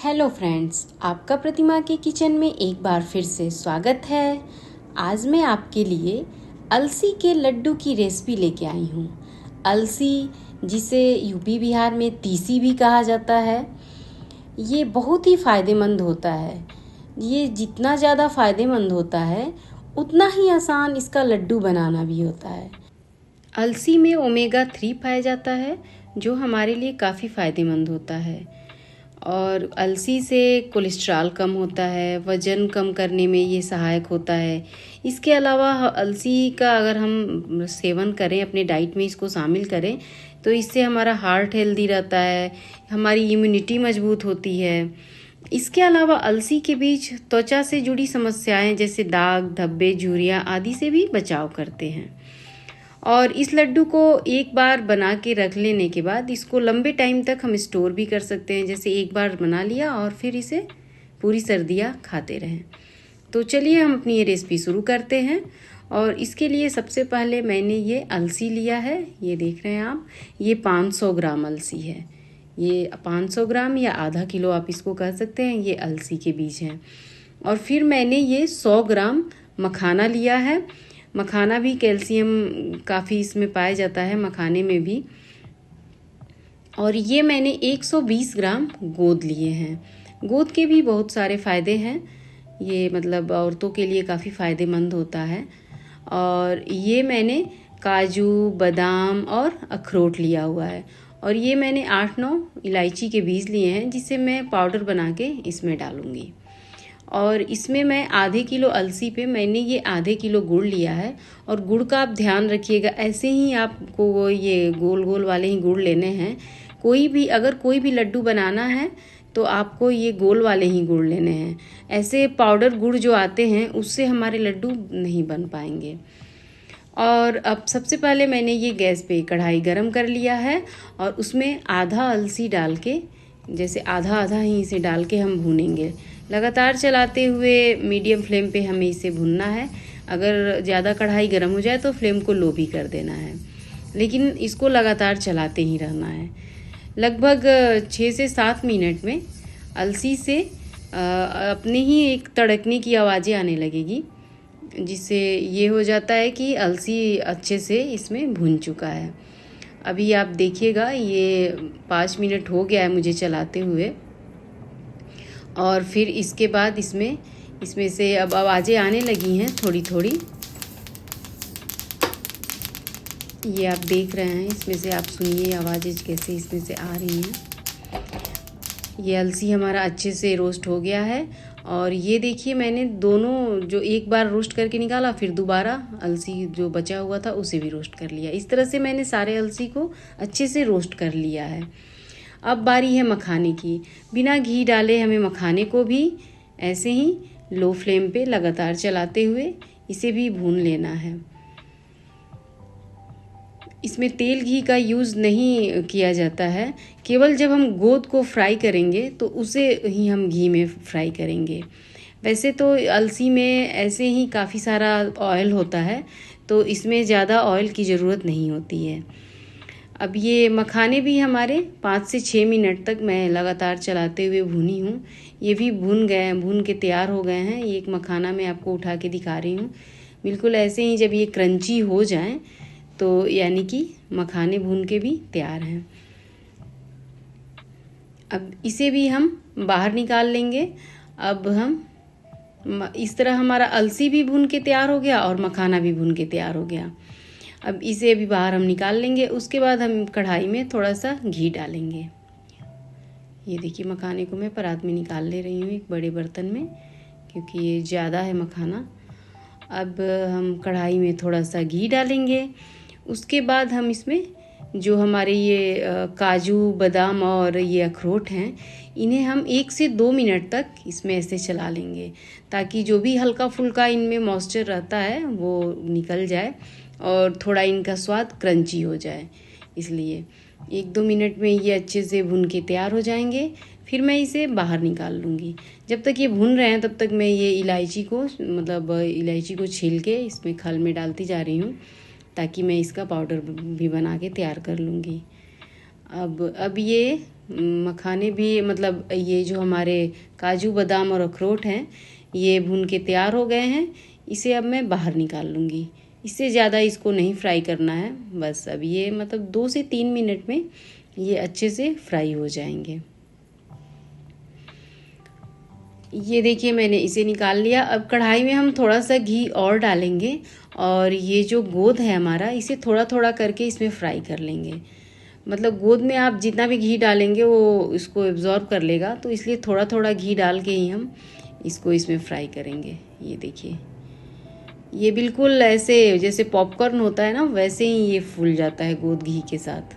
Hello friends, आपका प्रतिमा के kitchen में एक बार फिर से स्वागत है। आज मैं आपके लिए अलसी के लड्डू की रेसिपी लेके आई हूँ। अलसी, जिसे यूपी बिहार में तीसी भी कहा जाता है, ये बहुत ही फ़ायदेमंद होता है। ये जितना ज़्यादा फ़ायदेमंद होता है उतना ही आसान इसका लड्डू बनाना भी होता है। अलसी में ओमेगा 3 पाया जाता है, जो हमारे लिए काफ़ी फ़ायदेमंद होता है। और अलसी से कोलेस्ट्रॉल कम होता है, वज़न कम करने में ये सहायक होता है। इसके अलावा अलसी का अगर हम सेवन करें, अपने डाइट में इसको शामिल करें, तो इससे हमारा हार्ट हेल्दी रहता है, हमारी इम्यूनिटी मजबूत होती है। इसके अलावा अलसी के बीज त्वचा से जुड़ी समस्याएं जैसे दाग, धब्बे, झुर्रियाँ आदि से भी बचाव करते हैं। और इस लड्डू को एक बार बना के रख लेने के बाद इसको लंबे टाइम तक हम स्टोर भी कर सकते हैं। जैसे एक बार बना लिया और फिर इसे पूरी सर्दियाँ खाते रहें। तो चलिए हम अपनी ये रेसिपी शुरू करते हैं। और इसके लिए सबसे पहले मैंने ये अलसी लिया है, ये देख रहे हैं आप, ये 500 ग्राम अलसी है। ये 500 ग्राम या आधा किलो आप इसको कह सकते हैं, ये अलसी के बीज हैं। और फिर मैंने ये 100 ग्राम मखाना लिया है। मखाना भी कैल्शियम काफ़ी इसमें पाया जाता है, मखाने में भी। और ये मैंने 120 ग्राम गोंद लिए हैं। गोंद के भी बहुत सारे फ़ायदे हैं, ये मतलब औरतों के लिए काफ़ी फ़ायदेमंद होता है। और ये मैंने काजू, बादाम और अखरोट लिया हुआ है। और ये मैंने 8-9 इलायची के बीज लिए हैं, जिसे मैं पाउडर बना के इसमें डालूँगी। और इसमें मैं आधे किलो अलसी पे मैंने ये आधे किलो गुड़ लिया है। और गुड़ का आप ध्यान रखिएगा, ऐसे ही आपको ये गोल गोल वाले ही गुड़ लेने हैं। अगर कोई भी लड्डू बनाना है तो आपको ये गोल वाले ही गुड़ लेने हैं। ऐसे पाउडर गुड़ जो आते हैं उससे हमारे लड्डू नहीं बन पाएंगे। और अब सबसे पहले मैंने ये गैस पे कढ़ाई गरम कर लिया है और उसमें आधा अलसी डाल के, जैसे आधा आधा ही इसे डाल के हम भूनेंगे। लगातार चलाते हुए मीडियम फ्लेम पे हमें इसे भूनना है। अगर ज़्यादा कढ़ाई गर्म हो जाए तो फ्लेम को लो भी कर देना है, लेकिन इसको लगातार चलाते ही रहना है। लगभग 6 से 7 मिनट में अलसी से अपने ही एक तड़कने की आवाज़ें आने लगेगी, जिससे ये हो जाता है कि अलसी अच्छे से इसमें भुन चुका है। अभी आप देखिएगा, ये 5 मिनट हो गया है मुझे चलाते हुए। और फिर इसके बाद इसमें से अब आवाज़ें आने लगी हैं थोड़ी थोड़ी, ये आप देख रहे हैं। इसमें से आप सुनिए आवाज़ें कैसे इसमें से आ रही हैं। ये अलसी हमारा अच्छे से रोस्ट हो गया है। और ये देखिए, मैंने दोनों जो एक बार रोस्ट करके निकाला, फिर दोबारा अलसी जो बचा हुआ था उसे भी रोस्ट कर लिया। इस तरह से मैंने सारे अलसी को अच्छे से रोस्ट कर लिया है। अब बारी है मखाने की। बिना घी डाले हमें मखाने को भी ऐसे ही लो फ्लेम पे लगातार चलाते हुए इसे भी भून लेना है। इसमें तेल घी का यूज़ नहीं किया जाता है, केवल जब हम गोंद को फ्राई करेंगे तो उसे ही हम घी में फ्राई करेंगे। वैसे तो अलसी में ऐसे ही काफ़ी सारा ऑयल होता है, तो इसमें ज़्यादा ऑयल की ज़रूरत नहीं होती है। अब ये मखाने भी हमारे 5 से 6 मिनट तक मैं लगातार चलाते हुए भूनी हूँ। ये भी भून के तैयार हो गए हैं। ये एक मखाना मैं आपको उठा के दिखा रही हूँ। बिल्कुल ऐसे ही जब ये क्रंची हो जाएं तो यानी कि मखाने भून के भी तैयार हैं। अब इसे भी हम बाहर निकाल लेंगे। अब हम इस तरह हमारा अलसी भी भून के तैयार हो गया और मखाना भी भून के तैयार हो गया। अब इसे भी बाहर हम निकाल लेंगे। उसके बाद हम कढ़ाई में थोड़ा सा घी डालेंगे। ये देखिए, मखाने को मैं परात में निकाल ले रही हूँ एक बड़े बर्तन में, क्योंकि ये ज़्यादा है मखाना। अब हम कढ़ाई में थोड़ा सा घी डालेंगे। उसके बाद हम इसमें जो हमारे ये काजू, बादाम और ये अखरोट हैं, इन्हें हम 1 से 2 मिनट तक इसमें ऐसे चला लेंगे, ताकि जो भी हल्का फुल्का इनमें मॉइस्चर रहता है वो निकल जाए और थोड़ा इनका स्वाद क्रंची हो जाए। इसलिए 1-2 मिनट में ये अच्छे से भून के तैयार हो जाएंगे। फिर मैं इसे बाहर निकाल लूँगी। जब तक ये भून रहे हैं तब तक मैं ये इलायची को छील के इसमें खल में डालती जा रही हूँ, ताकि मैं इसका पाउडर भी बना के तैयार कर लूँगी। अब ये मखाने भी मतलब ये जो हमारे काजू बादाम और अखरोट हैं ये भून के तैयार हो गए हैं। इसे अब मैं बाहर निकाल लूँगी। इससे ज़्यादा इसको नहीं फ्राई करना है, बस अब ये मतलब 2 से 3 मिनट में ये अच्छे से फ्राई हो जाएंगे। ये देखिए मैंने इसे निकाल लिया। अब कढ़ाई में हम थोड़ा सा घी और डालेंगे और ये जो गोद है हमारा इसे थोड़ा थोड़ा करके इसमें फ्राई कर लेंगे। मतलब गोद में आप जितना भी घी डालेंगे वो इसको एब्जॉर्ब कर लेगा, तो इसलिए थोड़ा थोड़ा घी डाल के ही हम इसको इसमें फ्राई करेंगे। ये देखिए ये बिल्कुल ऐसे जैसे पॉपकॉर्न होता है ना, वैसे ही ये फूल जाता है गोद घी के साथ।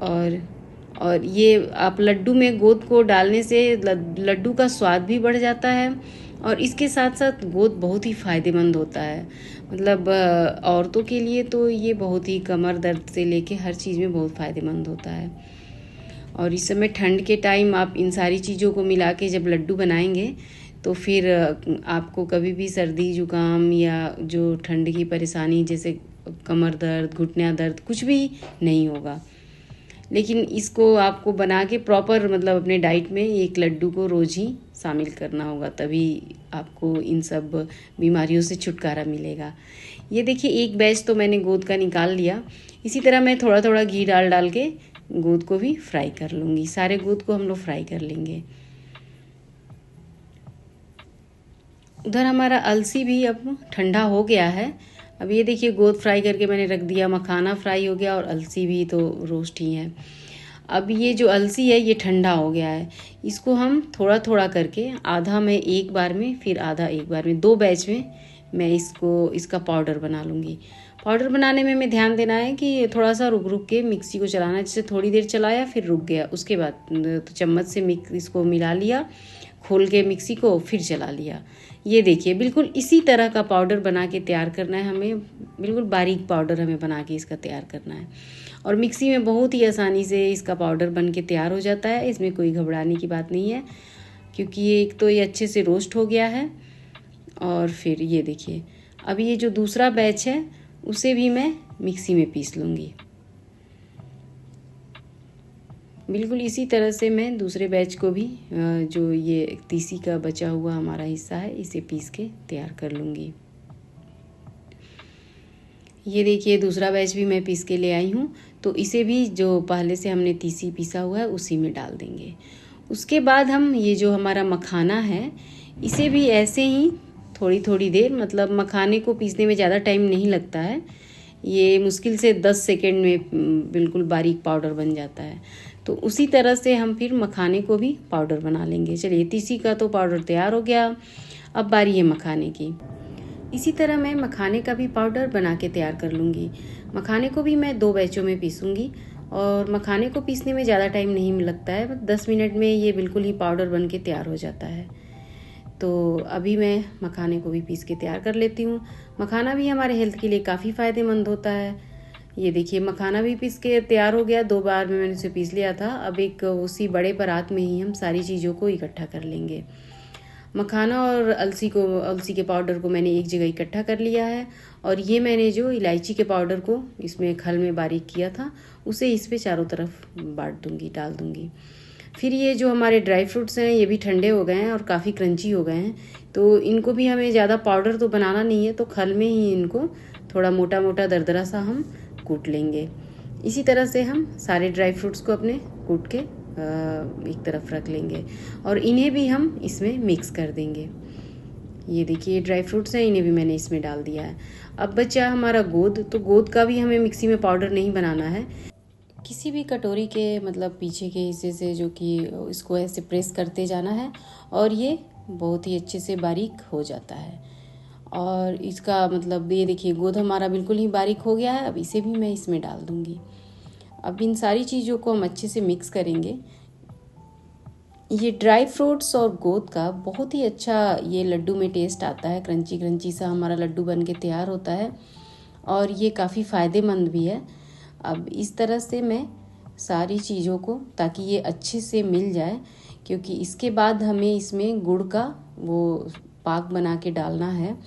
और ये आप लड्डू में गोद को डालने से लड्डू का स्वाद भी बढ़ जाता है और इसके साथ साथ गोद बहुत ही फ़ायदेमंद होता है। मतलब औरतों के लिए तो ये बहुत ही कमर दर्द से लेके हर चीज़ में बहुत फ़ायदेमंद होता है। और इस समय ठंड के टाइम आप इन सारी चीज़ों को मिला के जब लड्डू बनाएंगे तो फिर आपको कभी भी सर्दी जुकाम या जो ठंड की परेशानी जैसे कमर दर्द घुटना दर्द कुछ भी नहीं होगा। लेकिन इसको आपको बना के प्रॉपर मतलब अपने डाइट में एक लड्डू को रोज़ ही शामिल करना होगा, तभी आपको इन सब बीमारियों से छुटकारा मिलेगा। ये देखिए एक बैच तो मैंने गोद का निकाल लिया। इसी तरह मैं थोड़ा थोड़ा घी डाल डाल के गोद को भी फ्राई कर लूँगी। सारे गोद को हम लोग फ्राई कर लेंगे। उधर हमारा अलसी भी अब ठंडा हो गया है। अब ये देखिए गोद फ्राई करके मैंने रख दिया, मखाना फ्राई हो गया और अलसी भी तो रोस्ट ही है। अब ये जो अलसी है ये ठंडा हो गया है। इसको हम थोड़ा थोड़ा करके आधा मैं एक बार में फिर आधा एक बार में 2 बैच में मैं इसका पाउडर बना लूँगी। पाउडर बनाने में ध्यान देना है कि थोड़ा सा रुक रुक के मिक्सी को चलाना है। जैसे थोड़ी देर चलाया फिर रुक गया, उसके बाद तो चम्मच से इसको मिला लिया, खोल के मिक्सी को फिर चला लिया। ये देखिए बिल्कुल इसी तरह का पाउडर बना के तैयार करना है हमें। बिल्कुल बारीक पाउडर हमें बना के इसका तैयार करना है और मिक्सी में बहुत ही आसानी से इसका पाउडर बन के तैयार हो जाता है। इसमें कोई घबराने की बात नहीं है क्योंकि ये एक तो ये अच्छे से रोस्ट हो गया है। और फिर ये देखिए अब ये जो दूसरा बैच है उसे भी मैं मिक्सी में पीस लूँगी। बिल्कुल इसी तरह से मैं दूसरे बैच को भी जो ये तीसी का बचा हुआ हमारा हिस्सा है इसे पीस के तैयार कर लूँगी। ये देखिए दूसरा बैच भी मैं पीस के ले आई हूँ, तो इसे भी जो पहले से हमने तीसी पीसा हुआ है उसी में डाल देंगे। उसके बाद हम ये जो हमारा मखाना है इसे भी ऐसे ही थोड़ी थोड़ी देर, मतलब मखाने को पीसने में ज़्यादा टाइम नहीं लगता है। ये मुश्किल से 10 सेकेंड में बिल्कुल बारीक पाउडर बन जाता है। तो उसी तरह से हम फिर मखाने को भी पाउडर बना लेंगे। चलिए तीसी का तो पाउडर तैयार हो गया, अब बारी है मखाने की। इसी तरह मैं मखाने का भी पाउडर बना के तैयार कर लूँगी। मखाने को भी मैं 2 बैचों में पीसूँगी और मखाने को पीसने में ज़्यादा टाइम नहीं लगता है, 10 मिनट में ये बिल्कुल ही पाउडर बन के तैयार हो जाता है। तो अभी मैं मखाने को भी पीस के तैयार कर लेती हूँ। मखाना भी हमारे हेल्थ के लिए काफ़ी फ़ायदेमंद होता है। ये देखिए मखाना भी पीस के तैयार हो गया, 2 बार में मैंने उसे पीस लिया था। अब एक उसी बड़े परात में ही हम सारी चीज़ों को इकट्ठा कर लेंगे। मखाना और अलसी के पाउडर को मैंने एक जगह इकट्ठा कर लिया है और ये मैंने जो इलायची के पाउडर को इसमें खल में बारीक किया था उसे इस पे चारों तरफ बांट दूंगी, डाल दूंगी। फिर ये जो हमारे ड्राई फ्रूट्स हैं ये भी ठंडे हो गए हैं और काफ़ी क्रंची हो गए हैं, तो इनको भी हमें ज़्यादा पाउडर तो बनाना नहीं है, तो खल में ही इनको थोड़ा मोटा मोटा दरदरा सा हम कूट लेंगे। इसी तरह से हम सारे ड्राई फ्रूट्स को अपने कूट के एक तरफ रख लेंगे और इन्हें भी हम इसमें मिक्स कर देंगे। ये देखिए ड्राई फ्रूट्स हैं, इन्हें भी मैंने इसमें डाल दिया है। अब बचा हमारा गोद, तो गोद का भी हमें मिक्सी में पाउडर नहीं बनाना है। किसी भी कटोरी के मतलब पीछे के हिस्से से जो कि इसको ऐसे प्रेस करते जाना है और ये बहुत ही अच्छे से बारीक हो जाता है। और इसका मतलब ये देखिए गोद हमारा बिल्कुल ही बारीक हो गया है। अब इसे भी मैं इसमें डाल दूँगी। अब इन सारी चीज़ों को हम अच्छे से मिक्स करेंगे। ये ड्राई फ्रूट्स और गोद का बहुत ही अच्छा ये लड्डू में टेस्ट आता है, क्रंची क्रंची सा हमारा लड्डू बन के तैयार होता है और ये काफ़ी फ़ायदेमंद भी है। अब इस तरह से मैं सारी चीज़ों को, ताकि ये अच्छे से मिल जाए, क्योंकि इसके बाद हमें इसमें गुड़ का वो पाक बना के डालना है,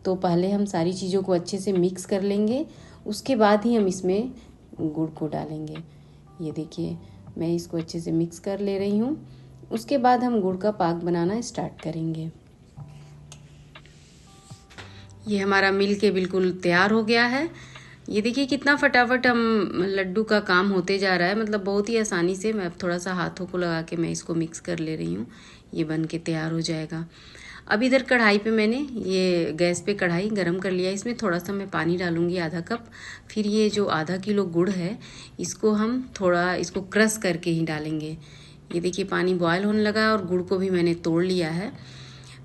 तो पहले हम सारी चीज़ों को अच्छे से मिक्स कर लेंगे, उसके बाद ही हम इसमें गुड़ को डालेंगे। ये देखिए मैं इसको अच्छे से मिक्स कर ले रही हूँ। उसके बाद हम गुड़ का पाक बनाना स्टार्ट करेंगे। ये हमारा मिल के बिल्कुल तैयार हो गया है। ये देखिए कितना फटाफट हम लड्डू का काम होते जा रहा है, मतलब बहुत ही आसानी से। मैं अब थोड़ा सा हाथों को लगा के मैं इसको मिक्स कर ले रही हूँ, ये बन के तैयार हो जाएगा। अब इधर कढ़ाई पे मैंने ये गैस पे कढ़ाई गरम कर लिया। इसमें थोड़ा सा मैं पानी डालूँगी, आधा कप। फिर ये जो आधा किलो गुड़ है इसको हम थोड़ा इसको क्रश करके ही डालेंगे। ये देखिए पानी बॉयल होने लगा और गुड़ को भी मैंने तोड़ लिया है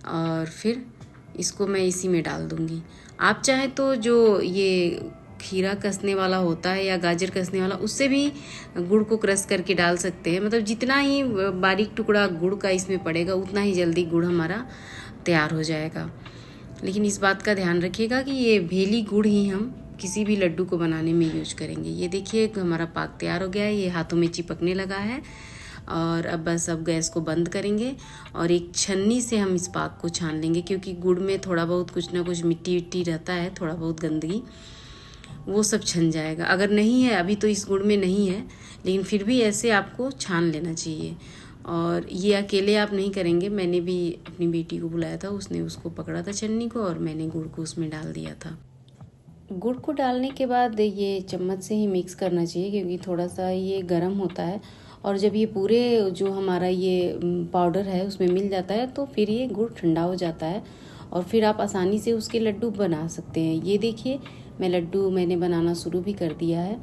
और फिर इसको मैं इसी में डाल दूँगी। आप चाहें तो जो ये खीरा कसने वाला होता है या गाजर कसने वाला, उससे भी गुड़ को क्रश करके डाल सकते हैं। मतलब जितना ही बारीक टुकड़ा गुड़ का इसमें पड़ेगा उतना ही जल्दी गुड़ हमारा तैयार हो जाएगा। लेकिन इस बात का ध्यान रखिएगा कि ये भेली गुड़ ही हम किसी भी लड्डू को बनाने में यूज करेंगे। ये देखिए हमारा पाक तैयार हो गया है, ये हाथों में चिपकने लगा है। और अब बस अब गैस को बंद करेंगे और एक छन्नी से हम इस पाक को छान लेंगे, क्योंकि गुड़ में थोड़ा बहुत कुछ ना कुछ मिट्टी विट्टी रहता है, थोड़ा बहुत गंदगी, वो सब छन जाएगा। अगर नहीं है अभी तो इस गुड़ में नहीं है, लेकिन फिर भी ऐसे आपको छान लेना चाहिए। और ये अकेले आप नहीं करेंगे, मैंने भी अपनी बेटी को बुलाया था, उसने उसको पकड़ा था छन्नी को और मैंने गुड़ को उसमें डाल दिया था। गुड़ को डालने के बाद ये चम्मच से ही मिक्स करना चाहिए, क्योंकि थोड़ा सा ये गर्म होता है और जब ये पूरे जो हमारा ये पाउडर है उसमें मिल जाता है तो फिर ये गुड़ ठंडा हो जाता है और फिर आप आसानी से उसके लड्डू बना सकते हैं। ये देखिए मैंने बनाना शुरू भी कर दिया है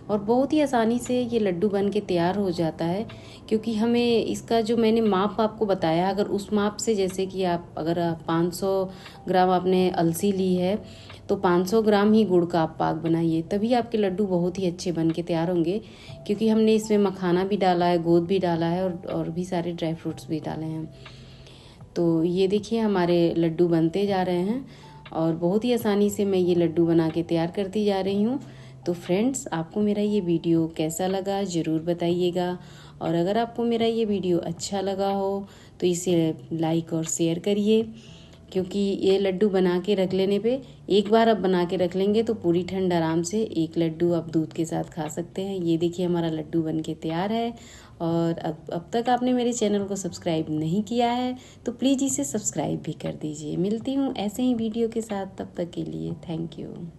और बहुत ही आसानी से ये लड्डू बन के तैयार हो जाता है, क्योंकि हमें इसका जो मैंने माप आपको बताया, अगर उस माप से, जैसे कि अगर 500 ग्राम आपने अलसी ली है तो 500 ग्राम ही गुड़ का आप पाक बनाइए, तभी आपके लड्डू बहुत ही अच्छे बन के तैयार होंगे। क्योंकि हमने इसमें मखाना भी डाला है, गोंद भी डाला है और भी सारे ड्राई फ्रूट्स भी डाले हैं। तो ये देखिए हमारे लड्डू बनते जा रहे हैं और बहुत ही आसानी से मैं ये लड्डू बना के तैयार करती जा रही हूँ। तो फ्रेंड्स, आपको मेरा ये वीडियो कैसा लगा ज़रूर बताइएगा, और अगर आपको मेरा ये वीडियो अच्छा लगा हो तो इसे लाइक और शेयर करिए, क्योंकि ये लड्डू बना के रख लेने पे, एक बार आप बना के रख लेंगे तो पूरी ठंड आराम से एक लड्डू आप दूध के साथ खा सकते हैं। ये देखिए हमारा लड्डू बन के तैयार है। और अब तक आपने मेरे चैनल को सब्सक्राइब नहीं किया है तो प्लीज़ इसे सब्सक्राइब भी कर दीजिए। मिलती हूँ ऐसे ही वीडियो के साथ, तब तक के लिए थैंक यू।